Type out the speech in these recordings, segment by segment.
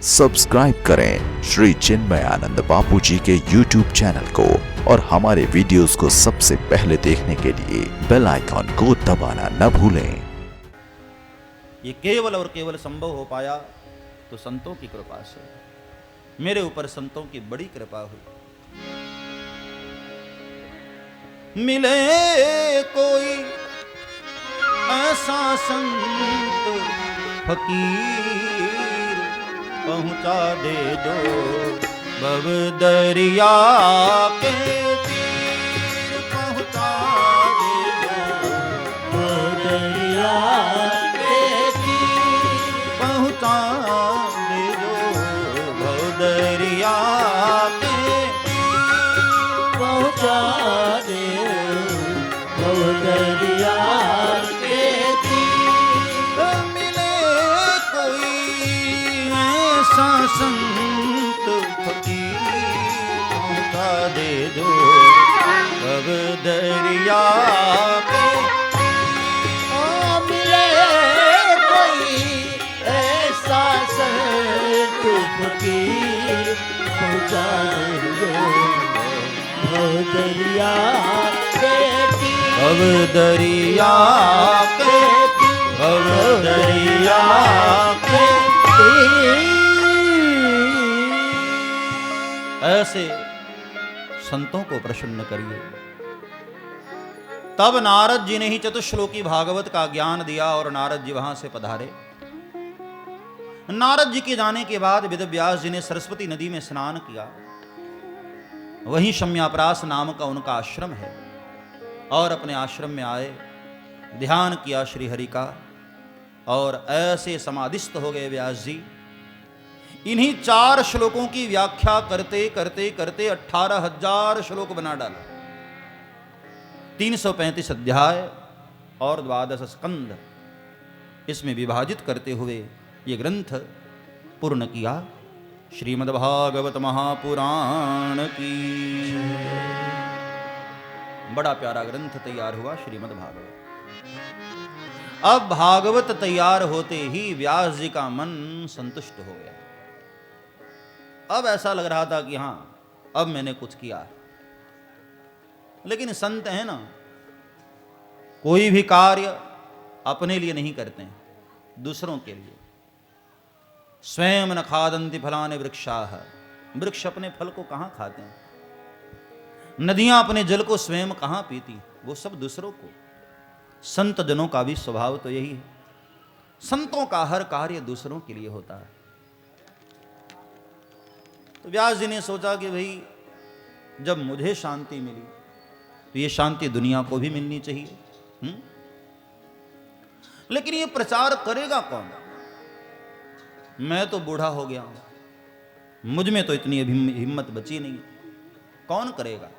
Subscribe करें श्री चिन्मयानंद बापू जी के YouTube channel को और हमारे वीडियोस को सबसे पहले देखने के लिए बेल आइकॉन को दबाना न भूलें। ये केवल और केवल संभव हो पाया तो संतों की कृपा से। मेरे ऊपर संतों की बड़ी कृपा हुई। मिले कोई ऐसा संत फकीर, पहुंचा दे दो भव दरिया के तीर, पहुंचा दे दो भव दरिया के तीर, पहुंचा दे दो भव दरिया के तीर, पहुंचा दे भव दरिया के तीर। मिले कोई ऐसा संत फकीर, पहुंचा दे दो भव दरिया के। मिले कोई ऐसा संत फकीर, पहुंचा दे भव दरिया के तीर, भव दरिया के भव दरिया के ऐसे संतों को प्रसन्न करिए। तब नारद जी ने ही चतुश्लोकी भागवत का ज्ञान दिया और नारद जी वहां से पधारे। नारद जी के जाने के बाद वेद व्यास जी ने सरस्वती नदी में स्नान किया। वहीं शम्याप्रास नाम का उनका आश्रम है और अपने आश्रम में आए, ध्यान किया श्री हरि का और ऐसे समाधिस्थ हो गए व्यास जी। इन्हीं 4 श्लोकों की व्याख्या करते करते करते 18,000 श्लोक बना डाला। 335 अध्याय और 12 स्कंद इसमें विभाजित करते हुए ये ग्रंथ पूर्ण किया। श्रीमद्भागवत महापुराण की बड़ा प्यारा ग्रंथ तैयार हुआ श्रीमद्भागवत। अब भागवत तैयार होते ही व्यास जी का मन संतुष्ट हो गया। अब ऐसा लग रहा था कि हां, अब मैंने कुछ किया। लेकिन संत है ना, कोई भी कार्य अपने लिए नहीं करते हैं, दूसरों के लिए। स्वयं न खादन्ति फलानि वृक्षाः, वृक्ष अपने फल को कहां खाते हैं? नदियां अपने जल को स्वयं कहां पीती, वो सब दूसरों को। संत जनों का भी स्वभाव तो यही है। संतों का हर कार्य दूसरों के लिए होता है। तो व्यास जी ने सोचा कि भाई, जब मुझे शांति मिली तो ये शांति दुनिया को भी मिलनी चाहिए। लेकिन ये प्रचार करेगा कौन? मैं तो बूढ़ा हो गया हूं, मुझ में तो इतनी हिम्मत बची नहीं, कौन करेगा?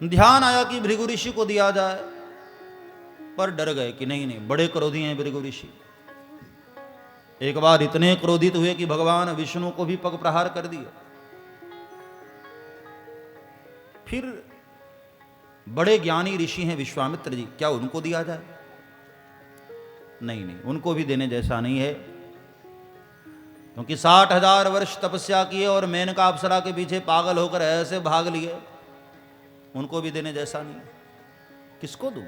ध्यान आया कि भृगु ऋषि को दिया जाए, पर डर गए कि नहीं नहीं, बड़े क्रोधी हैं भृगु ऋषि। एक बार इतने क्रोधित हुए कि भगवान विष्णु को भी पग प्रहार कर दिया। फिर बड़े ज्ञानी ऋषि हैं विश्वामित्र जी, क्या उनको दिया जाए? नहीं नहीं, उनको भी देने जैसा नहीं है, क्योंकि 60,000 वर्ष तपस्या किए और मेनका अप्सरा के पीछे पागल होकर ऐसे भाग लिए, उनको भी देने जैसा नहीं। किसको दूं?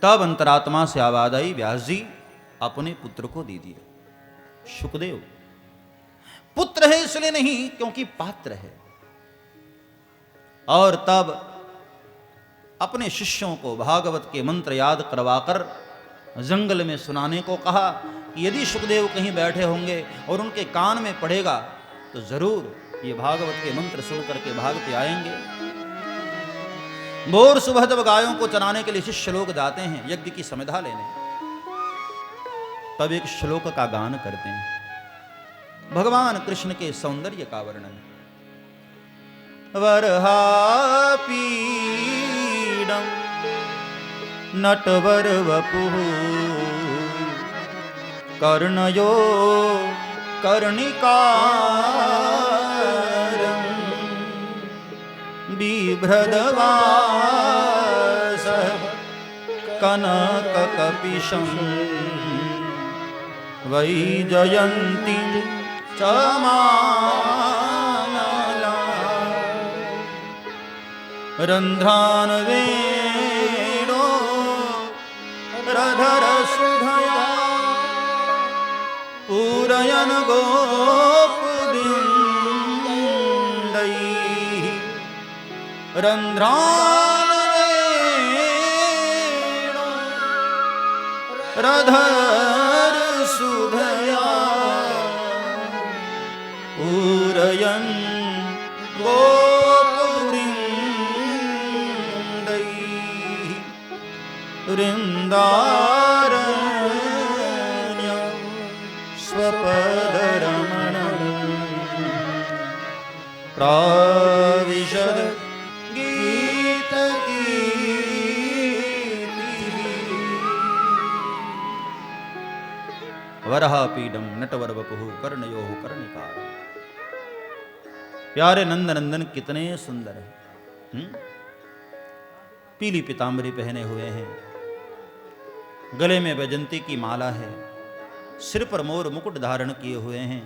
तब अंतरात्मा से आवाज आई, व्यास जी अपने पुत्र को दीजिए। शुकदेव पुत्र है इसलिए नहीं, क्योंकि पात्र है। और तब अपने शिष्यों को भागवत के मंत्र याद करवाकर जंगल में सुनाने को कहा कि यदि शुकदेव कहीं बैठे होंगे और उनके कान में पड़ेगा तो जरूर ये भागवत के मंत्र सुन करके भागते आएंगे। भोर सुबह जब गायों को चराने के लिए शिष्य लोग जाते हैं यज्ञ की संविधा लेने, तब एक श्लोक का गान करते हैं, भगवान कृष्ण के सौंदर्य का वर्णन। वरहापीडम नटवर वपुः कर्णयो कर्णिकारं बिभ्रदवासः कनककपिशं वैजयन्ती च माला रन्ध्रान् वेणो रधरसुधया पूरयन् गोपवृन्दैः रन्ध्रान् वेणो रधरसुधया पूरयन् गोपवृन्दैः वृन्दारण्यं स्वपदरमणं प्राविशद गीतकीर्तिभिः वरहापीडं नटवरवपुः कर्णयोः कर्णिकारम्। प्यारे नंद नंदन कितने सुंदर है। पीली पीतांबरी पहने हुए हैं, गले में वैजंती की माला है, सिर पर मोर मुकुट धारण किए हुए हैं,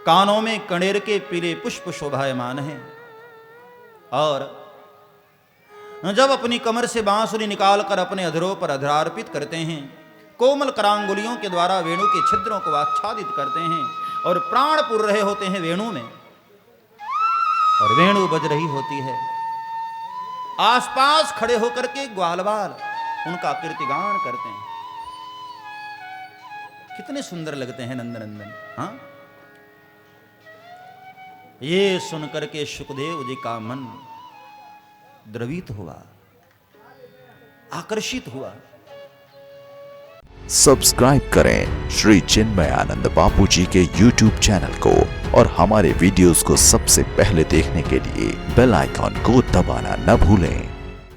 कानों में कणेर के पीले पुष्प शोभायमान हैं, और जब अपनी कमर से बांसुरी निकालकर अपने अधरों पर अधरार्पित करते हैं, कोमल करांगुलियों के द्वारा वेणु के छिद्रों को आच्छादित करते हैं और प्राण पुर रहे होते हैं वेणु में, और वेणु बज रही होती है। आसपास खड़े होकर के ग्वालवाल उनका कीर्तिगान करते हैं। कितने सुंदर लगते हैं नंदनंदन। हाँ, ये सुनकर के सुखदेव जी का मन द्रवित हुआ, आकर्षित हुआ। सब्सक्राइब करें श्री चिन्मयानंद बापू जी के YouTube चैनल को और हमारे वीडियोस को सबसे पहले देखने के लिए बेल आइकॉन को दबाना न भूलें।